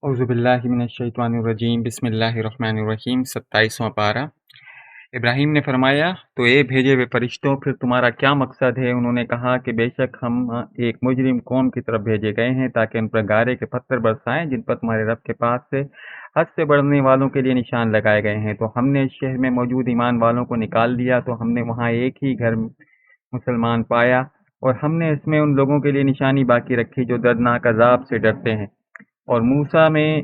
اعوذ باللہ من الشیطان الرجیم بسم اللہ الرحمن الرحیم 27واں پارہ۔ ابراہیم نے فرمایا تو اے بھیجے ہوئے فرشتوں پھر تمہارا کیا مقصد ہے؟ انہوں نے کہا کہ بے شک ہم ایک مجرم قوم کی طرف بھیجے گئے ہیں تاکہ ان پر گارے کے پتھر برسائیں جن پر تمہارے رب کے پاس سے حد سے بڑھنے والوں کے لیے نشان لگائے گئے ہیں۔ تو ہم نے اس شہر میں موجود ایمان والوں کو نکال دیا تو ہم نے وہاں ایک ہی گھر مسلمان پایا، اور ہم نے اس میں ان لوگوں کے لیے نشانی باقی رکھی جو دردناک عذاب سے ڈرتے ہیں۔ اور موسیٰ میں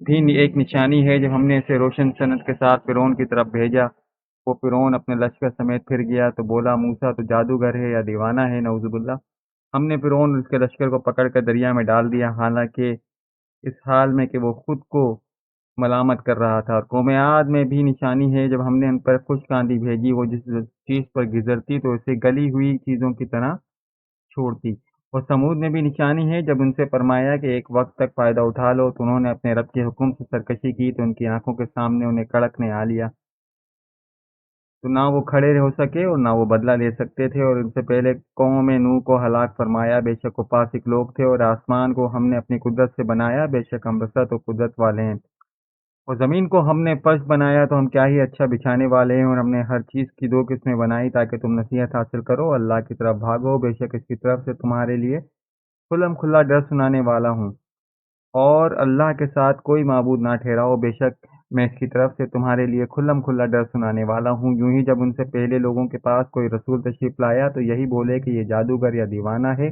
بھی ایک نشانی ہے جب ہم نے اسے روشن سند کے ساتھ فرعون کی طرف بھیجا، وہ فرعون اپنے لشکر سمیت پھر گیا تو بولا موسیٰ تو جادوگر ہے یا دیوانہ ہے، نعوذ باللہ۔ ہم نے فرعون اور اس کے لشکر کو پکڑ کر دریا میں ڈال دیا، حالانکہ اس حال میں کہ وہ خود کو ملامت کر رہا تھا۔ اور قوم عاد میں بھی نشانی ہے جب ہم نے ان پر خشک آندھی بھیجی، وہ جس چیز پر گزرتی تو اسے گلی ہوئی چیزوں کی طرح چھوڑتی۔ اور سمود میں بھی نشانی ہے جب ان سے فرمایا کہ ایک وقت تک فائدہ اٹھا لو تو انہوں نے اپنے رب کے حکم سے سرکشی کی تو ان کی آنکھوں کے سامنے انہیں کڑک نے آ لیا، تو نہ وہ کھڑے ہو سکے اور نہ وہ بدلہ لے سکتے تھے۔ اور ان سے پہلے قوم نوح کو ہلاک فرمایا، بے شک وہ فاسق لوگ تھے۔ اور آسمان کو ہم نے اپنی قدرت سے بنایا، بے شک ہم بسط و قدرت والے ہیں۔ اور زمین کو ہم نے فرش بنایا تو ہم کیا ہی اچھا بچھانے والے ہیں۔ اور ہم نے ہر چیز کی دو قسمیں بنائی تاکہ تم نصیحت حاصل کرو، اللہ کی طرف بھاگو، بے شک اس کی طرف سے تمہارے لیے کھلم کھلا ڈر سنانے والا ہوں، اور اللہ کے ساتھ کوئی معبود نہ ٹھہراؤ، بے شک میں اس کی طرف سے تمہارے لیے کھلم کھلا ڈر سنانے والا ہوں۔ یوں ہی جب ان سے پہلے لوگوں کے پاس کوئی رسول تشریف لایا تو یہی بولے کہ یہ جادوگر یا دیوانہ ہے۔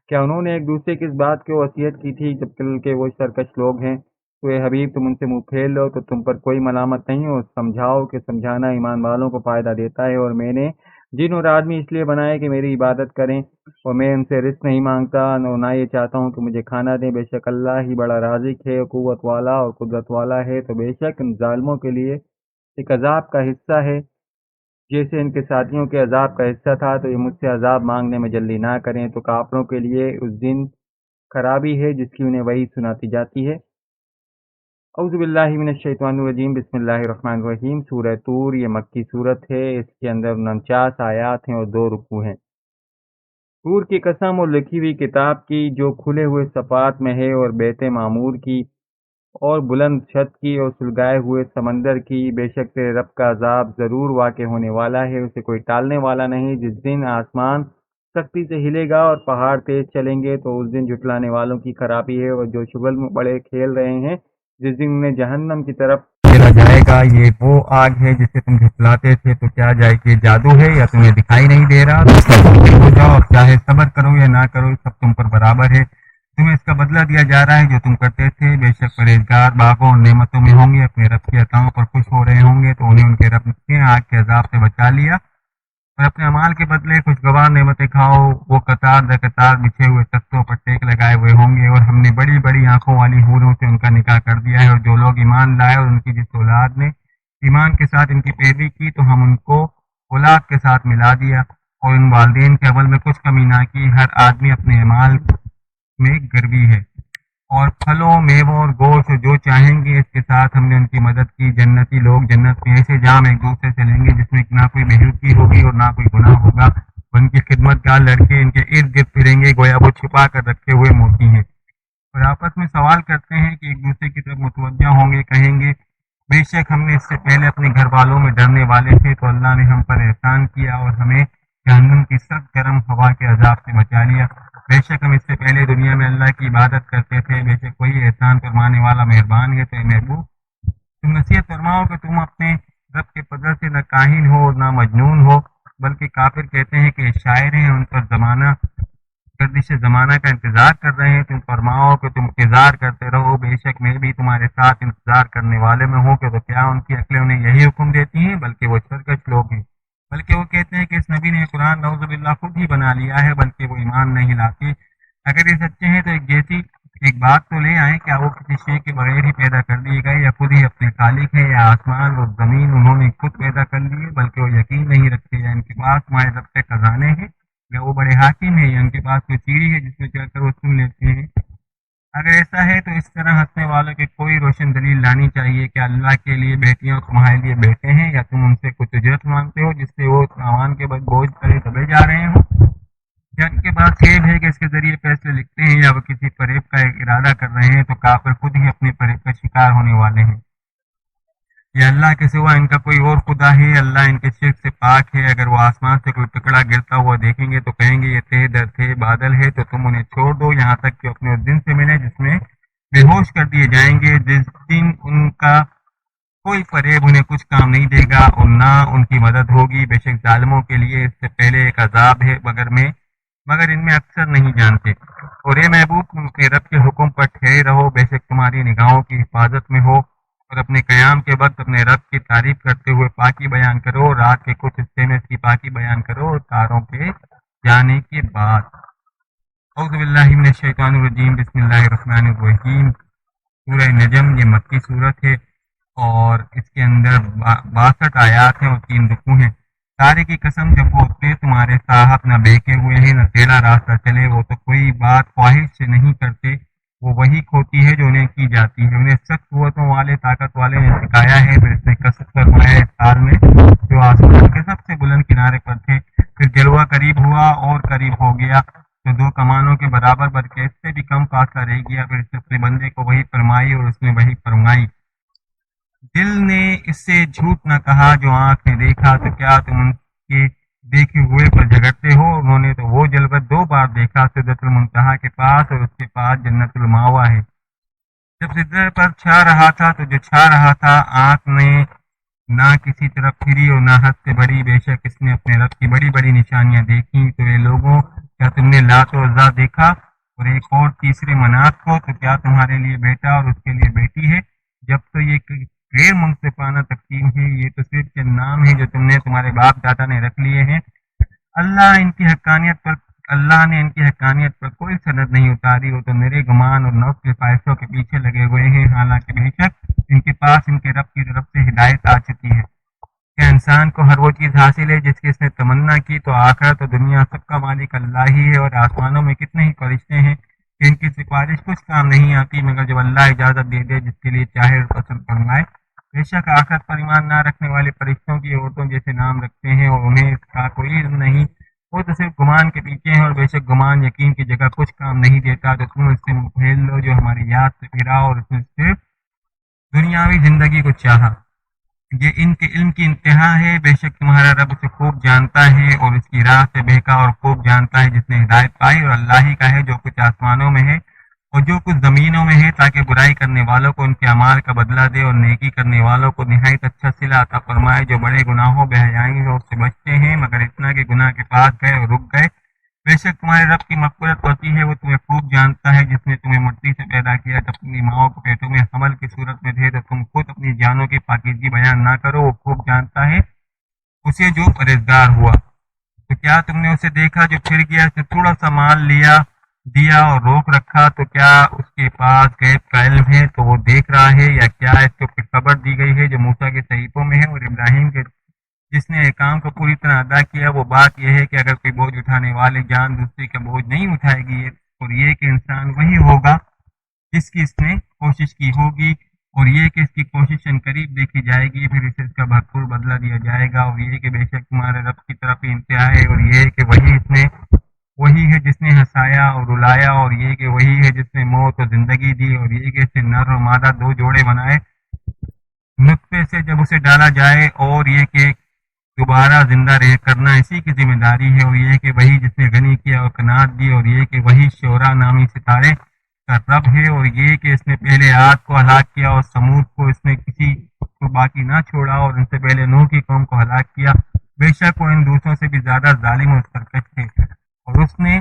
کیا انہوں نے ایک دوسرے کی اس بات کی وصیت کی تھی جبکہ وہ سرکش لوگ ہیں؟ تو اے حبیب تم ان سے منہ پھیر لو تو تم پر کوئی ملامت نہیں، اور سمجھاؤ کہ سمجھانا ایمان والوں کو فائدہ دیتا ہے۔ اور میں نے جن اور آدمی اس لیے بنائے کہ میری عبادت کریں، اور میں ان سے رزق نہیں مانگتا اور نہ یہ چاہتا ہوں کہ مجھے کھانا دیں، بے شک اللہ ہی بڑا رازق ہے، قوت والا اور قدرت والا ہے۔ تو بے شک ان ظالموں کے لیے ایک عذاب کا حصہ ہے جیسے ان کے ساتھیوں کے عذاب کا حصہ تھا، تو یہ مجھ سے عذاب مانگنے میں جلدی نہ کریں، تو کافروں کے لیے اس دن خرابی ہے جس کی انہیں وحی سناتی جاتی ہے۔ اعوذ باللہ من الشیطان الرجیم بسم اللہ الرحمن الرحیم۔ سورہ طور یہ مکی صورت ہے، اس کے اندر 49 آیات ہیں اور 2 رکوع ہیں۔ طور کی قسم اور لکھی ہوئی کتاب کی جو کھلے ہوئے صفات میں ہے، اور بیت معمور کی، اور بلند چھت کی، اور سلگائے ہوئے سمندر کی، بے شک تیرے رب کا عذاب ضرور واقع ہونے والا ہے، اسے کوئی ٹالنے والا نہیں۔ جس دن آسمان سختی سے ہلے گا اور پہاڑ تیز چلیں گے تو اس دن جھٹلانے والوں کی خرابی ہے۔ اور جو شغل میں بڑے کھیل رہے ہیں، جس دن انہیں جہنم کی طرف کھیلا جائے گا، یہ وہ آگ ہے جسے تم جھٹلاتے تھے، تو کیا جائے کہ جادو ہے یا تمہیں دکھائی نہیں دے رہا؟ تو سب ہو جاؤ، اور چاہے صبر کرو یا نہ کرو، سب تم پر برابر ہے، تمہیں اس کا بدلہ دیا جا رہا ہے جو تم کرتے تھے۔ بے شک پرہیزگار باغوں اور نعمتوں میں ہوں گے، اپنے رب کی عطاؤں پر خوش ہو رہے ہوں گے، تو انہیں ان کے رب نے آگ کے عذاب سے بچا لیا، اور اپنے اعمال کے بدلے خوشگوار نعمتیں کھاؤ۔ وہ قطار در قطار بچھے ہوئے تختوں پر ٹیک لگائے ہوئے ہوں گے، اور ہم نے بڑی بڑی آنکھوں والی حوروں سے ان کا نکاح کر دیا ہے۔ اور جو لوگ ایمان لائے اور ان کی جس اولاد نے ایمان کے ساتھ ان کی پیروی کی تو ہم ان کو اولاد کے ساتھ ملا دیا، اور ان والدین کے عمل میں کچھ کمی نہ کی، ہر آدمی اپنے اعمال میں گروی ہے۔ اور پھلوں، میووں اور گوشت جو چاہیں گے اس کے ساتھ ہم نے ان کی مدد کی۔ جنتی لوگ جنت میں ایسے جام ایک دوسرے سے لیں گے جس میں نہ کوئی بےحودگی ہوگی اور نہ کوئی گناہ ہوگا، اور ان کی خدمت گار لڑکے ان کے ارد گرد پھریں گے گویا وہ چھپا کر رکھے ہوئے موتی ہیں، اور آپس میں سوال کرتے ہیں کہ ایک دوسرے کی طرف متوجہ ہوں گے، کہیں گے بے شک ہم نے اس سے پہلے اپنے گھر والوں میں ڈرنے والے تھے، تو اللہ نے ہم پر احسان کیا اور ہمیں جہنم کی سخت گرم ہوا کے عذاب سے بچا لیا۔ بے شک ہم اس سے پہلے دنیا میں اللہ کی عبادت کرتے تھے، بے شک وہی احسان فرمانے والا مہربان ہے۔ تو اے محبوب تم نصیحت فرماؤ کہ تم اپنے رب کے فضل سے نہ کاہن ہو اور نہ مجنون ہو، بلکہ کافر کہتے ہیں کہ شاعر ہیں، ان پر زمانہ گردش زمانہ کا انتظار کر رہے ہیں۔ تم فرماؤ کہ تم انتظار کرتے رہو، بے شک میں بھی تمہارے ساتھ انتظار کرنے والے میں ہوں۔ کہ تو کیا ان کی عقلیں انہیں یہی حکم دیتی ہیں؟ بلکہ وہ سرکش لوگ ہیں۔ بلکہ وہ کہتے ہیں کہ اس نبی نے قرآن نعوذ باللہ خود ہی بنا لیا ہے، بلکہ وہ ایمان نہیں لاتے۔ اگر یہ سچے ہیں تو ایک بات تو لے آئیں، کیا وہ کسی شے کے بغیر ہی پیدا کر دیے گئے، یا خود ہی اپنے خالق ہیں، یا آسمان اور زمین انہوں نے خود پیدا کر لیے؟ بلکہ وہ یقین نہیں رکھتے، یا ان کے پاس تمہارے رب کے خزانے ہیں، یا وہ بڑے حاکم ہیں، یا ان کے پاس کوئی سیڑھی ہے جس میں چڑھ کر وہ سن لیتے ہیں۔ اگر ایسا ہے تو اس طرح ہنسنے والوں کی کوئی روشن دلیل لانی چاہیے کہ اللہ کے لیے بیٹیاں تمہارے لیے بیٹے ہیں، یا تم ان سے کچھ اجرت مانگتے ہو جس سے وہ سامان کے بعد بوجھ کرے دبے جا رہے ہوں۔ جن کے پاس علم ہے کہ اس کے ذریعے فیصلے لکھتے ہیں یا وہ کسی فریب کا ایک ارادہ کر رہے ہیں تو کافر خود ہی اپنے فریب کا شکار ہونے والے ہیں۔ یا اللہ کے سوا ان کا کوئی اور خدا ہے، اللہ ان کے شرک سے پاک ہے۔ اگر وہ آسمان سے کوئی ٹکڑا گرتا ہوا دیکھیں گے تو کہیں گے یہ تہ در تھے بادل ہے، تو تم انہیں چھوڑ دو یہاں تک کہ اپنے اس دن سے ملے جس میں بے ہوش کر دیے جائیں گے، جس دن ان کا کوئی فریب انہیں کچھ کام نہیں دے گا اور نہ ان کی مدد ہوگی۔ بے شک ظالموں کے لیے اس سے پہلے ایک عذاب ہے مگر ان میں اکثر نہیں جانتے۔ اور اے محبوب تم اپنے رب کے حکم پر ٹھہرے رہو، بے شک تمہاری نگاہوں کی حفاظت میں ہو، اور اپنے قیام کے وقت اپنے رب کی تعریف کرتے ہوئے پاکی بیان کرو، رات کے کچھ حصے میں اس کی پاکی بیان کرو اور تاروں کے جانے کے بعد۔ اعوذ باللہ من الشیطان الرجیم، بسم اللہ الرحمن الرحیم۔ سورہ نجم یہ مکی صورت ہے اور اس کے اندر 62 آیات ہیں اور 3 رکوع ہیں۔ تارے کی قسم جب وہ اٹھتے تمہارے صاحب نہ بہکے ہوئے ہیں نہ ٹیڑھا راستہ چلے، وہ تو کوئی بات خواہش سے نہیں کرتے، وہ وہی کھوتی ہے جو انہیں کی جاتی ہے۔ انہیں سخت قوتوں والے طاقت والے نے سکھایا ہے، پھر اس نے کسب فرمایا اس سال میں جو آسمان کے سب سے بلند کنارے پر تھے، پھر جلوہ قریب ہوا اور قریب ہو گیا تو 2 کمانوں کے برابر بلکہ اس سے بھی کم فاصلہ رہ گیا، پھر اس نے اپنے بندے کو وہی فرمائی اور اس نے وہی فرمائی۔ دل نے اس سے جھوٹ نہ کہا جو آنکھ نے دیکھا، تو کیا تم ان کے دیکھے ہوئے پر جھگڑتے ہو؟ انہوں نے تو وہ جلوہ 2 بار دیکھا، سدرۃ المنتہا کے پاس اور اس کے پاس جنت الماوا ہے۔ جب سدرہ پر چھا رہا تھا تو جو چھا رہا تھا آنکھ نے نہ کسی طرف پھری اور نہ حد سے بڑی، بے شک اس نے اپنے رب کی بڑی بڑی نشانیاں دیکھی۔ تو یہ لوگوں کیا تم نے لات و عزا دیکھا اور ایک اور تیسرے منات کو؟ تو کیا تمہارے لیے بیٹا اور اس کے لیے بیٹی ہے؟ جب تو یہ غیر منصفانہ تقسیم ہے، یہ تو صرف کے نام ہے جو تم نے تمہارے باپ دادا نے رکھ لیے ہیں۔ اللہ نے ان کی حقانیت پر کوئی سند نہیں اتاری، وہ تو میرے گمان اور نفس کے خواہشوں کے پیچھے لگے ہوئے ہیں، حالانکہ بے شک ان کے پاس ان کے رب کی طرف سے ہدایت آ چکی ہے۔ کیا انسان کو ہر وہ چیز حاصل ہے جس کی اس نے تمنا کی؟ تو آخرت اور دنیا سب کا مالک اللہ ہی ہے، اور آسمانوں میں کتنے ہی فرشتے ہیں کہ ان کی سفارش کچھ کام نہیں آتی مگر جب اللہ اجازت دے دے جس کے لیے چاہے اور پسند فرمائے۔ بے شک آخرت پر ایمان نہ رکھنے والے فرشتوں کی عورتوں جیسے نام رکھتے ہیں اور انہیں اس کا کوئی علم نہیں، وہ تو صرف گمان کے پیچھے ہیں، اور بے شک گمان یقین کی جگہ کچھ کام نہیں دیتا۔ تو تم اس سے منہ پھیر لو جو ہماری یاد سے پھرا اور اس نے صرف دنیاوی زندگی کو چاہا، یہ ان کے علم کی انتہا ہے۔ بے شک تمہارا رب اسے خوب جانتا ہے اور اس کی راہ سے بہکا اور خوب جانتا ہے جس نے ہدایت پائی، اور اللہ ہی کا ہے جو کچھ آسمانوں میں ہے اور جو کچھ زمینوں میں ہے، تاکہ برائی کرنے والوں کو ان کے اعمال کا بدلہ دے اور نیکی کرنے والوں کو نہایت اچھا صلہ عطا فرمائے۔ جو بڑے گناہوں بے حیائیوں سے بچتے ہیں مگر اتنا کہ گناہ کے پاس گئے اور رک گئے، بے شک تمہارے رب کی مغفرت ہوتی ہے، وہ تمہیں خوب جانتا ہے جس نے تمہیں مٹی سے پیدا کیا، جب اپنی ماؤں کو پیٹوں میں حمل کی صورت میں تھے تو تم خود اپنی جانوں کی پاکیزگی بیان نہ کرو، وہ خوب جانتا ہے اسے جو پرہیزگار ہوا۔ تو کیا تم نے اسے دیکھا جو پھر گیا، اس نے تھوڑا سا مال دیا اور روک رکھا، تو کیا اس کے پاس غیب کا علم ہے تو وہ دیکھ رہا ہے، یا کیا اس کو خبر دی گئی ہے جو موسیٰ کے صحیفوں میں ہے؟ اور ابراہیم کے جس نے کام کو پوری طرح ادا کیا، وہ بات یہ ہے کہ اگر کوئی بوجھ اٹھانے والی جان دوسری کا بوجھ نہیں اٹھائے گی، اور یہ کہ انسان وہی ہوگا جس کی اس نے کوشش کی ہوگی، اور یہ کہ اس کی کوشش ان قریب دیکھی جائے گی، پھر اسے اس کا بھرپور بدلہ دیا جائے گا، اور یہ کہ بے شک تمہارے رب کی طرف انتہا ہے، اور یہ کہ وہی ہے جس نے ہنسایا اور رلایا، اور یہ کہ وہی ہے جس نے موت اور زندگی دی، اور یہ کہ اس نے نر اور مادہ 2 جوڑے بنائے نطفے سے جب اسے ڈالا جائے، اور یہ کہ دوبارہ زندہ رہ کرنا اسی کی ذمہ داری ہے، اور یہ کہ وہی جس نے غنی کیا اور قناعت دی، اور یہ کہ وہی شعرا نامی ستارے کا رب ہے، اور یہ کہ اس نے پہلے عاد کو ہلاک کیا اور سمود کو اس نے کسی کو باقی نہ چھوڑا، اور ان سے پہلے نوح کی قوم کو ہلاک کیا، بے شک وہ ان دوسروں سے بھی زیادہ ظالم اور سرکش تھے۔ اور اس نے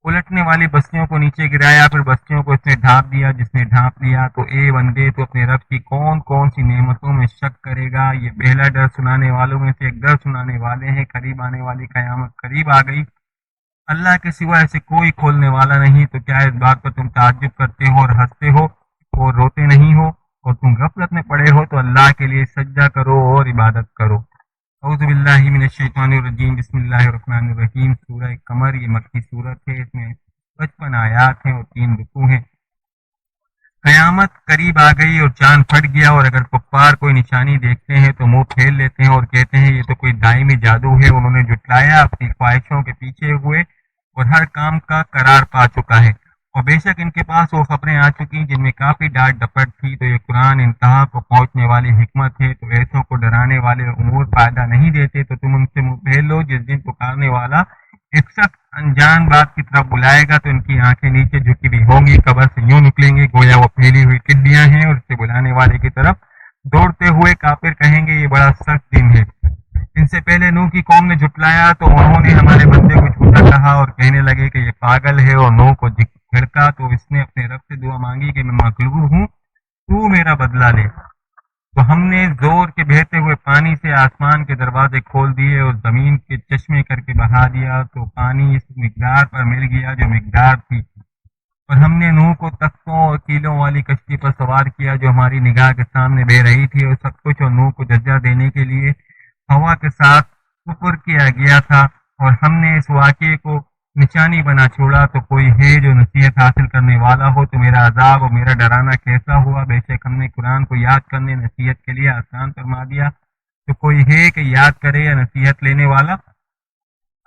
الٹنے والی بستیوں کو نیچے گرایا، پھر بستیوں کو اس نے ڈھانپ دیا جس نے ڈھانپ لیا۔ تو اے بندے تو اپنے رب کی کون کون سی نعمتوں میں شک کرے گا؟ یہ پہلا ڈر سنانے والوں میں سے ایک ڈر سنانے والے ہیں، قریب آنے والی قیامت قریب آ گئی، اللہ کے سوا ایسے کوئی کھولنے والا نہیں۔ تو کیا اس بات پر تم تعجب کرتے ہو اور ہنستے ہو اور روتے نہیں ہو، اور تم غفلت میں پڑے ہو؟ تو اللہ کے لیے سجدہ کرو اور عبادت کرو۔ اعوذ باللہ من الشیطان الرجیم، بسم اللہ الرحمن الرحیم۔ سورہ قمر یہ مکی صورت ہے، اس میں 55 آیات ہیں اور 3 رکوع ہیں۔ قیامت قریب آ گئی اور چاند پھٹ گیا، اور اگر کفار کوئی نشانی دیکھتے ہیں تو منہ پھیر لیتے ہیں اور کہتے ہیں یہ تو کوئی دائمی جادو ہے۔ انہوں نے جھٹلایا، اپنی خواہشوں کے پیچھے ہوئے اور ہر کام کا قرار پا چکا ہے، اور بے شک ان کے پاس وہ خبریں آ چکی جن میں کافی ڈانٹ ڈپٹ تھی۔ تو یہ قرآن انتہا کو پہنچنے والی حکمت ہے، تو ایسوں کو ڈرانے والے امور فائدہ نہیں دیتے، تو تم ان سے منہ پھیر لو۔ جس دن پکارنے والا ایک شخص انجان بات کی طرف بلائے گا تو ان کی آنکھیں نیچے جھکی ہوئی ہوں گی، قبر سے یوں نکلیں گے گویا وہ پھیلی ہوئی ٹڈیاں ہیں، اور اسے بلانے والے کی طرف دوڑتے ہوئے کافر کہیں گے یہ بڑا سخت دن ہے۔ ان سے پہلے نوح کی قوم نے جھٹلایا تو انہوں نے ہمارے بندے کو جھوٹا کہا اور کہنے لگے کہ یہ پاگل ہے، اور نوح کو جھڑکا تو اس نے اپنے رب سے دعا مانگی کہ میں مغلوب ہوں، تو میرا بدلہ لے۔ تو ہم نے زور کے بہتے ہوئے پانی سے آسمان کے دروازے کھول دیے اور زمین کے چشمے کر کے بہا دیا، تو پانی اس مقدار پر مل گیا جو مقدار تھی۔ اور ہم نے نوح کو تختوں اور کیلوں والی کشتی پر سوار کیا جو ہماری نگاہ کے سامنے بہ رہی تھی، اور سب کچھ اور نوح کو جزا دینے کے لیے ہوا کے ساتھ اوپر کیا گیا تھا، اور ہم نے اس واقعے کو نشانی بنا چھوڑا۔ تو کوئی ہے جو نصیحت حاصل کرنے والا ہو تو میرا عذاب اور میرا ڈرانا کیسا ہوا۔ بے شک ہم نے قرآن کو یاد کرنے نصیحت کے لیے آسان فرما دیا، تو کوئی ہے کہ یاد کرے یا نصیحت لینے والا۔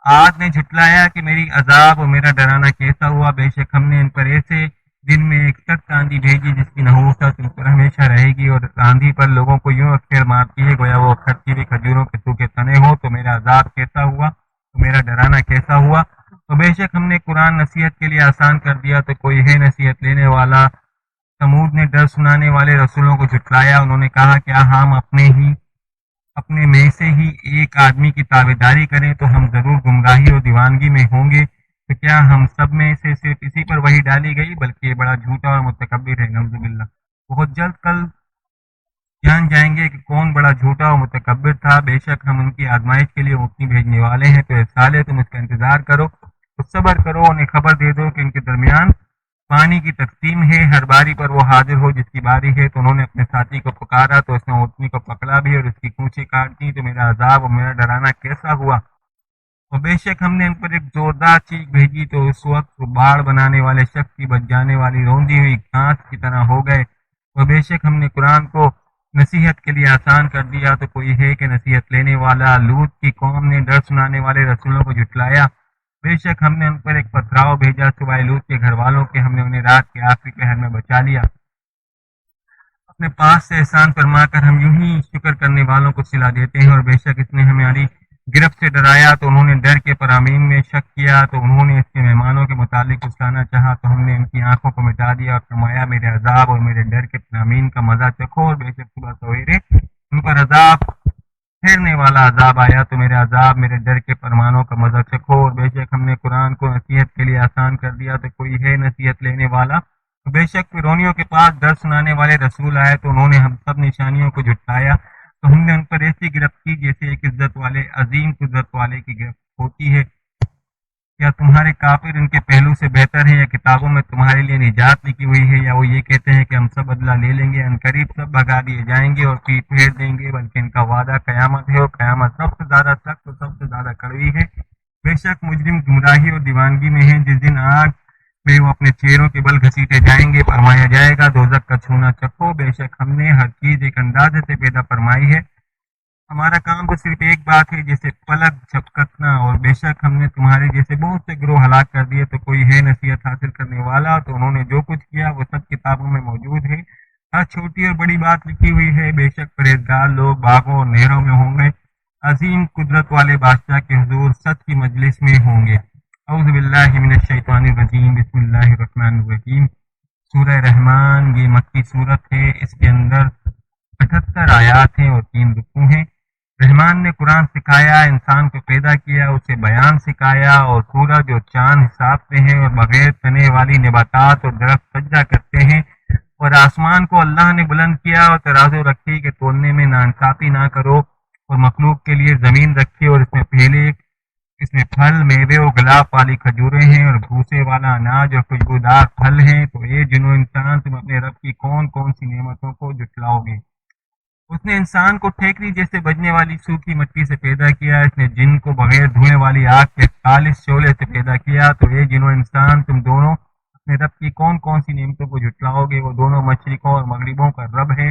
آج نے جھٹلایا کہ میری عذاب اور میرا ڈرانا کیسا ہوا۔ بے شک ہم نے ان پر ایسے دن میں ایک سخت آندھی بھیجی جس کی نحوست ان پر ہمیشہ رہے گی، اور آندھی پر لوگوں کو یوں اکثر مارتی ہے گویا وہ کھٹی ہوئی کھجوروں کے سوکھے تنے ہو۔ تو میرا عذاب کیسا ہوا، تو میرا ڈرانا کیسا ہوا۔ تو بے شک ہم نے قرآن نصیحت کے لیے آسان کر دیا، تو کوئی ہے نصیحت لینے والا۔ سمود نے ڈر سنانے والے رسولوں کو جھٹلایا، انہوں نے کہا کیا ہم اپنے میں سے ہی ایک آدمی کی تابعداری کریں تو ہم ضرور گمراہی اور دیوانگی میں ہوں گے۔ تو کیا ہم سب میں سے صرف اسی پر وحی ڈالی گئی، بلکہ یہ بڑا جھوٹا اور متکبر ہے، نعوذ باللہ۔ بہت جلد کل جان جائیں گے کہ کون بڑا جھوٹا اور متکبر تھا۔ بے شک ہم ان کی آزمائش کے لیے اونٹنی بھیجنے والے ہیں، تو اے صالح تم اس کا انتظار کرو، تو صبر کرو، انہیں خبر دے دو کہ ان کے درمیان پانی کی تقسیم ہے، ہر باری پر وہ حاضر ہو جس کی باری ہے۔ تو انہوں نے اپنے ساتھی کو پکارا تو اس نے اونٹنی کو پکڑا بھی اور اس کی کونچیں کاٹ دی۔ تو میرا عذاب اور میرا ڈرانا کیسا ہوا۔ اور بے شک ہم نے ان پر ایک زوردار چیخ بھیجی تو اس وقت وہ باڑ بنانے والے شخص کی بچ جانے والی روندی ہوئی گھاس کی طرح ہو گئے۔ اور بے شک ہم نے قرآن کو نصیحت کے لیے آسان کر دیا، تو کوئی ہے کہ نصیحت لینے والا۔ لوط کی قوم نے ڈر سنانے والے رسولوں کو جھٹلایا، بے شک ہم نے ان پر ایک پتھراؤ بھیجا سوائے لوط کے گھر والوں کے، ہم نے انہیں رات کے آخری پہر میں بچا لیا اپنے پاس سے احسان فرما کر۔ ہم یوں ہی شکر کرنے والوں کو صلا دیتے ہیں۔ اور بے شک اس نے ہماری گرفت سے ڈرایا تو انہوں نے ڈر کے پرامین میں شک کیا، تو انہوں نے اس کے مہمانوں کے متعلق کچلانا چاہا، تو ہم نے ان کی آنکھوں کو مٹا دیا اور فرمایا میرے عذاب اور میرے ڈر کے پرامین کا مزہ چکھو۔ اور بے شک صبح سویرے ان پر عذاب پھیرنے والا عذاب آیا، تو میرے عذاب میرے ڈر کے فرمانوں کا مزہ چکھو۔ اور بے شک ہم نے قرآن کو نصیحت کے لیے آسان کر دیا، تو کوئی ہے نصیحت لینے والا۔ تو بے شک فرعونیوں کے پاس ڈر سنانے والے رسول آئے تو انہوں نے ہم سب نشانیوں کو جھٹلایا، تو ہم نے ان پر ایسی گرفت کی جیسے ایک عزت والے عظیم قدرت والے کی گرفت ہوتی ہے۔ کیا تمہارے کافر ان کے پہلو سے بہتر ہیں، یا کتابوں میں تمہارے لیے نجات لکھی ہوئی ہے، یا وہ یہ کہتے ہیں کہ ہم سب بدلہ لے لیں گے، عنقریب سب بھگا دیے جائیں گے اور پیٹ پھیر دیں گے، بلکہ ان کا وعدہ قیامت ہے، اور قیامت سب سے زیادہ سخت اور سب سے زیادہ کڑوی ہے۔ بے شک مجرم گمراہی اور دیوانگی میں ہیں، جس دن آگ میں وہ اپنے چہروں کے بل گھسیٹے جائیں گے، فرمایا جائے گا دوزخ کا چھونا چکھو۔ بے شک ہم نے ہر چیز ایک اندازے سے پیدا فرمائی ہے، ہمارا کام تو صرف ایک بات ہے جیسے پلک جھپکنا، اور بے شک ہم نے تمہارے جیسے بہت سے گروہ ہلاک کر دیے، تو کوئی ہے نصیحت حاصل کرنے والا۔ تو انہوں نے جو کچھ کیا وہ سب کتابوں میں موجود ہے، ہر چھوٹی اور بڑی بات لکھی ہوئی ہے۔ بے شک پرہیزگار لوگ باغوں اور نہروں میں ہوں گے، عظیم قدرت والے بادشاہ کے حضور سچ کی مجلس میں ہوں گے۔ اعوذ باللہ من الشیطان الرجیم، بسم اللہ الرحمن الرحیم۔ سورہ رحمان یہ مکی صورت ہے، اس کے اندر 78 آیات ہیں اور 3 رکوع ہیں۔ رحمان نے قرآن سکھایا، انسان کو پیدا کیا، اسے بیان سکھایا، اور سورج اور چاند حساب سے ہیں، اور بغیر تنے والی نباتات اور درخت سجدہ کرتے ہیں، اور آسمان کو اللہ نے بلند کیا اور ترازو رکھی کہ تولنے میں ناانصافی نہ کرو، اور مخلوق کے لیے زمین رکھی اور اس میں پھل میوے اور گلاب والی کھجوریں ہیں، اور بھوسے والا اناج اور خوشبودار پھل ہیں۔ تو اے جنو انسان، تم اپنے رب کی کون کون سی نعمتوں کو جھٹلاؤ گے؟ اس نے انسان کو ٹھیکری جیسے بجنے والی سوکھی مٹی سے پیدا کیا، اس نے جن کو بغیر دھوئے والی آگ کے خالص شعلے سے پیدا کیا۔ تو اے جنو انسان، تم دونوں اپنے رب کی کون کون سی نعمتوں کو جھٹلاؤ گے؟ وہ دونوں مشرقوں اور مغربوں کا رب ہے،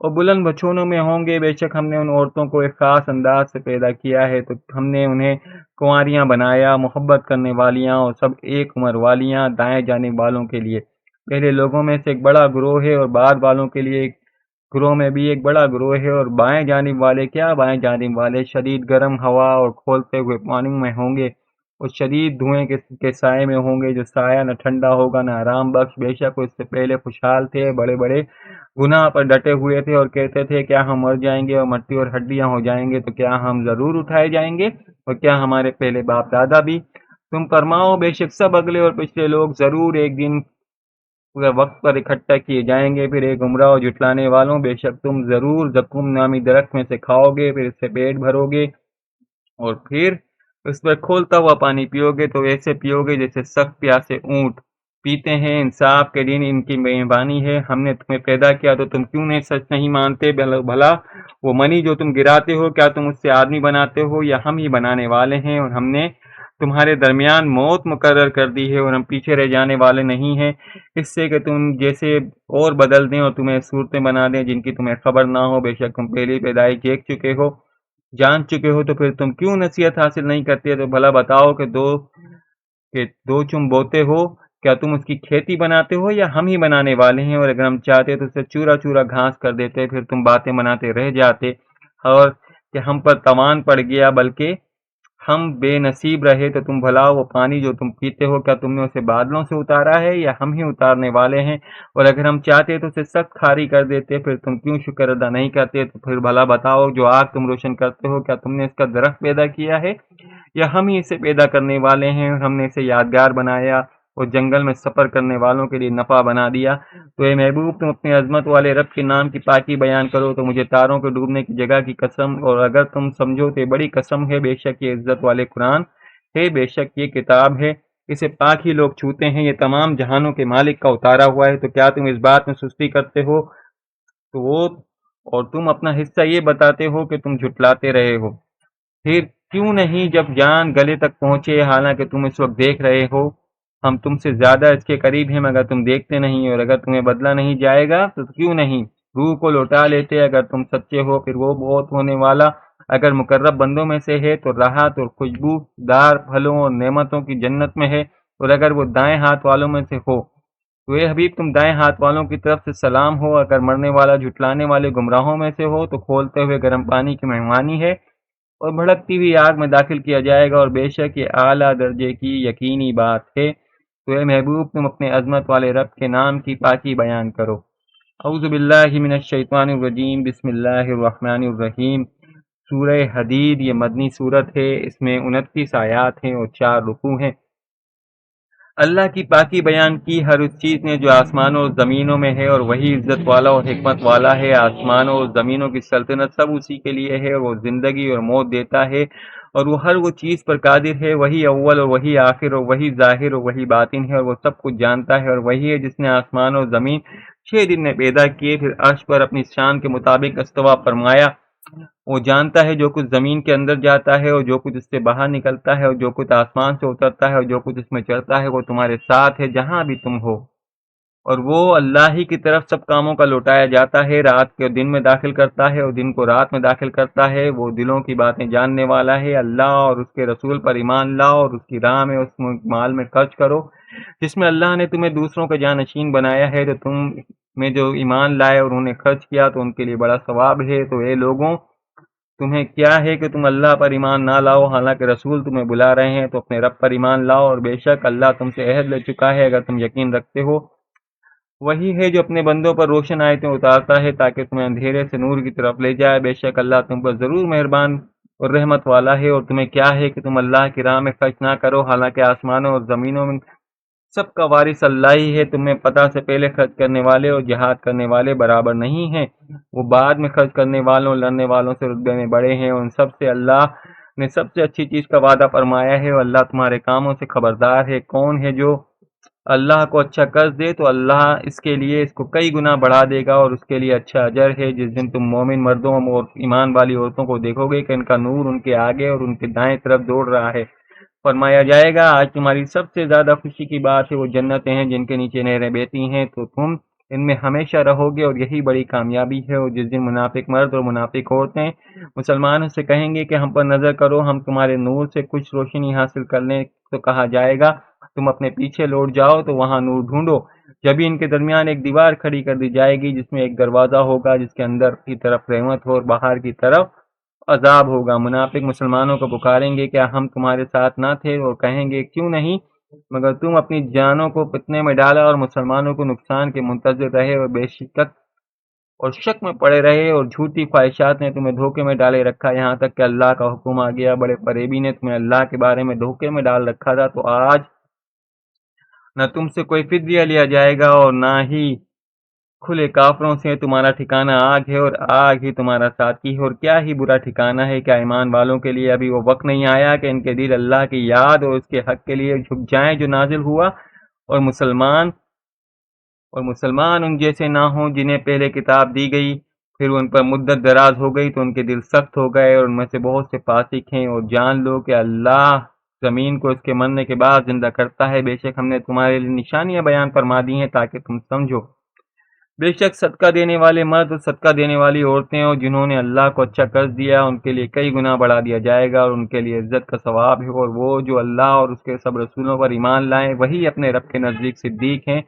اور بلند بچھونوں میں ہوں گے۔ بے شک ہم نے ان عورتوں کو ایک خاص انداز سے پیدا کیا ہے، تو ہم نے انہیں کنواریاں بنایا، محبت کرنے والیاں اور سب ایک عمر والیاں، دائیں جانب والوں کے لیے پہلے لوگوں میں سے ایک بڑا گروہ ہے، اور بعد والوں کے لیے ایک گروہ میں بھی ایک بڑا گروہ ہے۔ اور بائیں جانب والے کیا؟ بائیں جانب والے شدید گرم ہوا اور کھولتے ہوئے پانی میں ہوں گے، اور شدید دھوئیں کے سائے میں ہوں گے، جو سایہ نہ ٹھنڈا ہوگا نہ آرام بخش۔ بے شک وہ اس سے پہلے خوشحال تھے، بڑے بڑے گناہ پر ڈٹے ہوئے تھے، اور کہتے تھے کیا ہم مر جائیں گے اور مٹی اور ہڈیاں ہو جائیں گے تو کیا ہم ضرور اٹھائے جائیں گے، اور کیا ہمارے پہلے باپ دادا بھی؟ تم فرماؤ بے شک سب اگلے اور پچھلے لوگ ضرور ایک دن پورے وقت پر اکٹھا کیے جائیں گے۔ پھر ایک گمراہ اور جھٹلانے والوں، بے شک تم ضرور زقوم نامی درخت میں سے کھاؤ گے، پھر اس سے پیٹ بھرو گے، اور پھر اس پر کھولتا ہوا پانی پیو گے تو ایسے پیو گے جیسے سخت پیاسے اونٹ پیتے ہیں۔ انصاف کے دن ان کی مہربانی ہے، ہم نے تمہیں پیدا کیا تو تم کیوں نہیں سچ نہیں مانتے؟ بھلا وہ منی جو تم گراتے ہو کیا تم اس سے آدمی بناتے ہو، یا ہم ہی بنانے والے ہیں؟ اور ہم نے تمہارے درمیان موت مقرر کر دی ہے، اور ہم پیچھے رہ جانے والے نہیں ہیں اس سے کہ تم جیسے اور بدل دیں اور تمہیں صورتیں بنا دیں جن کی تمہیں خبر نہ ہو۔ بے شک تم پہلی پیدائش دیکھ چکے ہو، جان چکے ہو، تو پھر تم کیوں نصیحت حاصل نہیں کرتے؟ تو بھلا بتاؤ کہ دو چم بوتے ہو، کیا تم اس کی کھیتی بناتے ہو، یا ہم ہی بنانے والے ہیں؟ اور اگر ہم چاہتے تو اسے چورا چورا گھاس کر دیتے، پھر تم باتیں بناتے رہ جاتے اور کہ ہم پر توان پڑ گیا، بلکہ ہم بے نصیب رہے۔ تو تم بھلا وہ پانی جو تم پیتے ہو کیا تم نے اسے بادلوں سے اتارا ہے، یا ہم ہی اتارنے والے ہیں؟ اور اگر ہم چاہتے تو اسے سخت کھاری کر دیتے، پھر تم کیوں شکر ادا نہیں کرتے؟ تو پھر بھلا بتاؤ جو آگ تم روشن کرتے ہو کیا تم نے اس کا درخت پیدا کیا ہے، یا ہم ہی اسے پیدا کرنے والے ہیں؟ اور ہم نے اسے یادگار بنایا اور جنگل میں سفر کرنے والوں کے لیے نفع بنا دیا۔ تو اے محبوب تم اپنے عظمت والے رب کے نام کی پاکی بیان کرو، تو مجھے تاروں کے ڈوبنے کی جگہ کی قسم، اور اگر تم سمجھو تو بڑی قسم ہے، بے شک یہ عزت والے قرآن ہے، بے شک یہ کتاب ہے، اسے پاک ہی لوگ چھوتے ہیں، یہ تمام جہانوں کے مالک کا اتارا ہوا ہے۔ تو کیا تم اس بات میں سستی کرتے ہو تو وہ اور تم اپنا حصہ یہ بتاتے ہو کہ تم جھٹلاتے رہے ہو؟ پھر کیوں نہیں جب جان گلے تک پہنچے، حالانکہ تم اس وقت دیکھ رہے ہو، ہم تم سے زیادہ اس کے قریب ہیں مگر تم دیکھتے نہیں، اور اگر تمہیں بدلہ نہیں جائے گا تو کیوں نہیں روح کو لوٹا لیتے؟ اگر تم سچے ہو پھر وہ بہت ہونے والا اگر مقرب بندوں میں سے ہے تو راحت اور خوشبو دار پھلوں اور نعمتوں کی جنت میں ہے، اور اگر وہ دائیں ہاتھ والوں میں سے ہو تو اے حبیب تم دائیں ہاتھ والوں کی طرف سے سلام ہو، اگر مرنے والا جھٹلانے والے گمراہوں میں سے ہو تو کھولتے ہوئے گرم پانی کی مہمانی ہے اور بھڑکتی ہوئی آگ میں داخل کیا جائے گا، اور بے شک یہ اعلیٰ درجے کی یقینی بات ہے۔ تو اے محبوب تم اپنے عظمت والے رب کے نام کی پاکی بیان کرو۔ اعوذ باللہ من الشیطان الرجیم، بسم اللہ الرحمن الرحیم۔ سورہ حدید یہ مدنی صورت ہے، اس میں 29 آیات ہیں اور 4 رکوع ہیں۔ اللہ کی پاکی بیان کی ہر اس چیز نے جو آسمانوں اور زمینوں میں ہے، اور وہی عزت والا اور حکمت والا ہے۔ آسمانوں اور زمینوں کی سلطنت سب اسی کے لیے ہے، اور وہ زندگی اور موت دیتا ہے، اور وہ ہر وہ چیز پر قادر ہے۔ وہی اول اور وہی آخر اور وہی ظاہر اور وہی باطن ہے، اور وہ سب کچھ جانتا ہے۔ اور وہی ہے جس نے آسمان اور زمین 6 دن میں پیدا کیے، پھر عرش پر اپنی شان کے مطابق استوا فرمایا۔ وہ جانتا ہے جو کچھ زمین کے اندر جاتا ہے اور جو کچھ اس سے باہر نکلتا ہے، اور جو کچھ آسمان سے اترتا ہے اور جو کچھ اس میں چڑھتا ہے، وہ تمہارے ساتھ ہے جہاں بھی تم ہو۔ اور وہ اللہ ہی کی طرف سب کاموں کا لوٹایا جاتا ہے، رات کو دن میں داخل کرتا ہے اور دن کو رات میں داخل کرتا ہے۔ وہ دلوں کی باتیں جاننے والا ہے۔ اللہ اور اس کے رسول پر ایمان لاؤ اور اس کی راہ میں اس مال میں خرچ کرو جس میں اللہ نے تمہیں دوسروں کا جانشین بنایا ہے۔ تو تم میں جو ایمان لائے اور انہوں نے خرچ کیا تو ان کے لیے بڑا ثواب ہے۔ تو اے لوگوں تمہیں کیا ہے کہ تم اللہ پر ایمان نہ لاؤ، حالانکہ رسول تمہیں بلا رہے ہیں؟ تو اپنے رب پر ایمان لاؤ، اور بے شک اللہ تم سے عہد لے چکا ہے اگر تم یقین رکھتے ہو۔ وہی ہے جو اپنے بندوں پر روشن آیتیں اتارتا ہے تاکہ تمہیں اندھیرے سے نور کی طرف لے جائے۔ بے شک اللہ تم پر ضرور مہربان اور رحمت والا ہے۔ اور تمہیں کیا ہے کہ تم اللہ کی راہ میں خرچ نہ کرو، حالانکہ آسمانوں اور زمینوں میں سب کا وارث اللہ ہی ہے۔ تمہیں پتہ سے پہلے خرچ کرنے والے اور جہاد کرنے والے برابر نہیں ہیں، وہ بعد میں خرچ کرنے والوں اور لڑنے والوں سے رتبے میں بڑے ہیں۔ اور ان سب سے اللہ نے سب سے اچھی چیز کا وعدہ فرمایا ہے، اور اللہ تمہارے کاموں سے خبردار ہے۔ کون ہے جو اللہ کو اچھا قرض دے تو اللہ اس کے لیے اس کو کئی گنا بڑھا دے گا، اور اس کے لیے اچھا اجر ہے۔ جس دن تم مومن مردوں اور ایمان والی عورتوں کو دیکھو گے کہ ان کا نور ان کے آگے اور ان کے دائیں طرف دوڑ رہا ہے، فرمایا جائے گا آج تمہاری سب سے زیادہ خوشی کی بات ہے وہ جنتیں ہیں جن کے نیچے نہریں بہتی ہیں۔ تو تم ان میں ہمیشہ رہو گے اور یہی بڑی کامیابی ہے۔ اور جس دن منافق مرد اور منافق عورتیں مسلمانوں سے کہیں گے کہ ہم پر نظر کرو، ہم تمہارے نور سے کچھ روشنی حاصل کر لیں، تو کہا جائے گا تم اپنے پیچھے لوٹ جاؤ تو وہاں نور ڈھونڈو۔ جبھی ان کے درمیان ایک دیوار کھڑی کر دی جائے گی جس میں ایک دروازہ ہوگا، جس کے اندر کی طرف رحمت ہو اور باہر کی طرف عذاب ہوگا۔ منافق مسلمانوں کو پکاریں گے کیا ہم تمہارے ساتھ نہ تھے؟ اور کہیں گے کیوں نہیں، مگر تم اپنی جانوں کو فتنے میں ڈالا اور مسلمانوں کو نقصان کے منتظر رہے اور بے شکت اور شک میں پڑے رہے، اور جھوٹی خواہشات نے تمہیں دھوکے میں ڈالے رکھا، یہاں تک کہ اللہ کا حکم آ گیا۔ بڑے فریبی نے تمہیں اللہ کے بارے میں دھوکے میں ڈال رکھا تھا، تو آج نہ تم سے کوئی فدیہ لیا جائے گا اور نہ ہی کھلے کافروں سے۔ تمہارا ٹھکانہ آگ ہے اور آگ ہی تمہارا ساتھی ہے، اور کیا ہی برا ٹھکانہ ہے۔ کیا ایمان والوں کے لیے ابھی وہ وقت نہیں آیا کہ ان کے دل اللہ کی یاد اور اس کے حق کے لیے جھک جائیں جو نازل ہوا، اور مسلمان ان جیسے نہ ہوں جنہیں پہلے کتاب دی گئی، پھر ان پر مدت دراز ہو گئی تو ان کے دل سخت ہو گئے، اور ان میں سے بہت سے فاسق ہیں۔ اور جان لو کہ اللہ زمین کو اس کے مرنے کے بعد زندہ کرتا ہے۔ بے شک ہم نے تمہارے لیے نشانیاں بیان فرما دی ہیں تاکہ تم سمجھو۔ بے شک صدقہ دینے والے مرد اور صدقہ دینے والی عورتیں اور جنہوں نے اللہ کو اچھا قرض دیا، ان کے لیے کئی گنا بڑھا دیا جائے گا، اور ان کے لیے عزت کا ثواب ہے۔ اور وہ جو اللہ اور اس کے سب رسولوں پر ایمان لائیں وہی اپنے رب کے نزدیک صدیق ہیں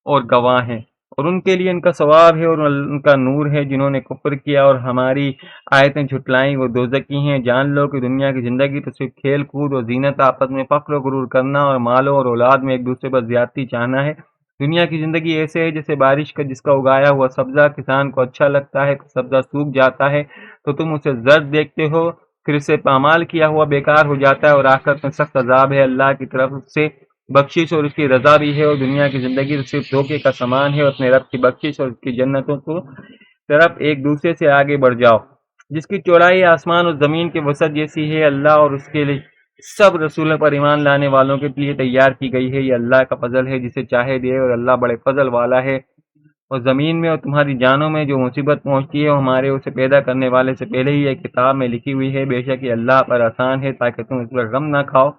اور گواہ ہیں، اور ان کے لیے ان کا ثواب ہے اور ان کا نور ہے۔ جنہوں نے کفر کیا اور ہماری آیتیں جھٹلائیں وہ دوزخی ہیں۔ جان لو کہ دنیا کی زندگی تو صرف کھیل کود اور زینت، آپس میں فخر و غرور کرنا اور مالوں اور اولاد میں ایک دوسرے پر زیادتی چاہنا ہے۔ دنیا کی زندگی ایسے ہے جیسے بارش کا جس کا اگایا ہوا سبزہ کسان کو اچھا لگتا ہے، سبزہ سوکھ جاتا ہے تو تم اسے زرد دیکھتے ہو، پھر اسے پامال کیا ہوا بیکار ہو جاتا ہے، اور آخرت میں سخت عذاب ہے۔ اللہ کی طرف سے بخشش اور اس کی رضا بھی ہے، اور دنیا کی زندگی تو صرف دھوکے کا سامان ہے۔ اور اپنے رب کی بخشش اور اس کی جنتوں کو طرف ایک دوسرے سے آگے بڑھ جاؤ، جس کی چوڑائی آسمان اور زمین کے وسعت جیسی ہے۔ اللہ اور اس کے لیے سب رسولوں پر ایمان لانے والوں کے لیے تیار کی گئی ہے۔ یہ اللہ کا فضل ہے جسے چاہے دے، اور اللہ بڑے فضل والا ہے۔ اور زمین میں اور تمہاری جانوں میں جو مصیبت پہنچتی ہے وہ ہمارے اسے پیدا کرنے والے سے پہلے ہی ایک کتاب میں لکھی ہوئی ہے۔ بے شک یہ اللہ پر آسان ہے تاکہ تم اس پر غم نہ کھاؤ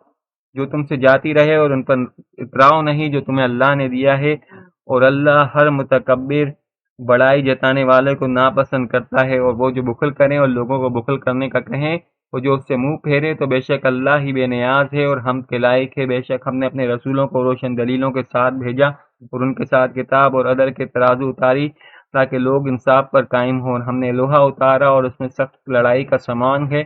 جو تم سے جاتی رہے، اور ان پر اتراؤ نہیں جو تمہیں اللہ نے دیا ہے۔ اور اللہ ہر متکبر بڑائی جتانے والے کو ناپسند کرتا ہے، اور وہ جو بخل کریں اور لوگوں کو بخل کرنے کا کہیں، وہ جو اس سے منہ پھیرے، تو بے شک اللہ ہی بے نیاز ہے اور ہم کے لائق ہے۔ بے شک ہم نے اپنے رسولوں کو روشن دلیلوں کے ساتھ بھیجا اور ان کے ساتھ کتاب اور عدل کے ترازو اتاری تاکہ لوگ انصاف پر قائم ہوں۔ ہم نے لوہا اتارا اور اس میں سخت لڑائی کا سامان ہے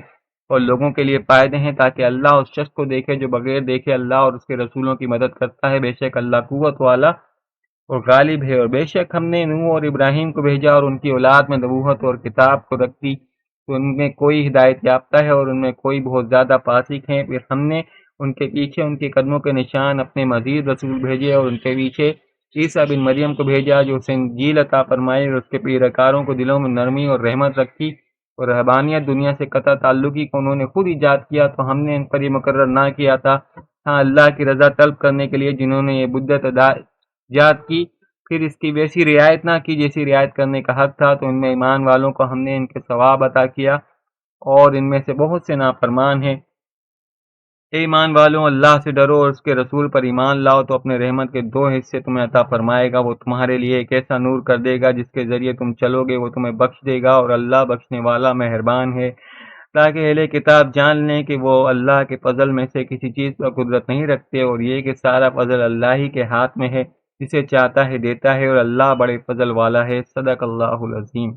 اور لوگوں کے لیے فائدے ہیں تاکہ اللہ اس شخص کو دیکھے جو بغیر دیکھے اللہ اور اس کے رسولوں کی مدد کرتا ہے۔ بے شک اللہ قوت والا اور غالب ہے۔ اور بے شک ہم نے نوح اور ابراہیم کو بھیجا اور ان کی اولاد میں نبوت اور کتاب کو رکھ دی، تو ان میں کوئی ہدایت یافتہ ہے اور ان میں کوئی بہت زیادہ فاسق ہیں۔ پھر ہم نے ان کے پیچھے ان کے قدموں کے نشان اپنے مزید رسول بھیجے، اور ان کے پیچھے عیسیٰ بن مریم کو بھیجا جو اسے انجیل عطا فرمائے، اور اس کے پیروکاروں کو دلوں میں نرمی اور رحمت رکھی، اور رہبانیت دنیا سے قطع تعلقی کو انہوں نے خود ایجاد کیا، تو ہم نے ان پر یہ مقرر نہ کیا تھا، ہاں اللہ کی رضا طلب کرنے کے لیے جنہوں نے یہ بدعت ایجاد کی پھر اس کی ویسی رعایت نہ کی جیسی رعایت کرنے کا حق تھا، تو ان میں ایمان والوں کو ہم نے ان کے ثواب عطا کیا، اور ان میں سے بہت سے نافرمان ہیں۔ اے ایمان والوں، اللہ سے ڈرو اور اس کے رسول پر ایمان لاؤ، تو اپنے رحمت کے دو حصے تمہیں عطا فرمائے گا۔ وہ تمہارے لیے ایک ایسا نور کر دے گا جس کے ذریعے تم چلو گے، وہ تمہیں بخش دے گا، اور اللہ بخشنے والا مہربان ہے، تاکہ اہل کتاب جان لیں کہ وہ اللہ کے فضل میں سے کسی چیز پر قدرت نہیں رکھتے، اور یہ کہ سارا فضل اللہ ہی کے ہاتھ میں ہے، جسے چاہتا ہے دیتا ہے، اور اللہ بڑے فضل والا ہے۔ صدق اللہ العظیم۔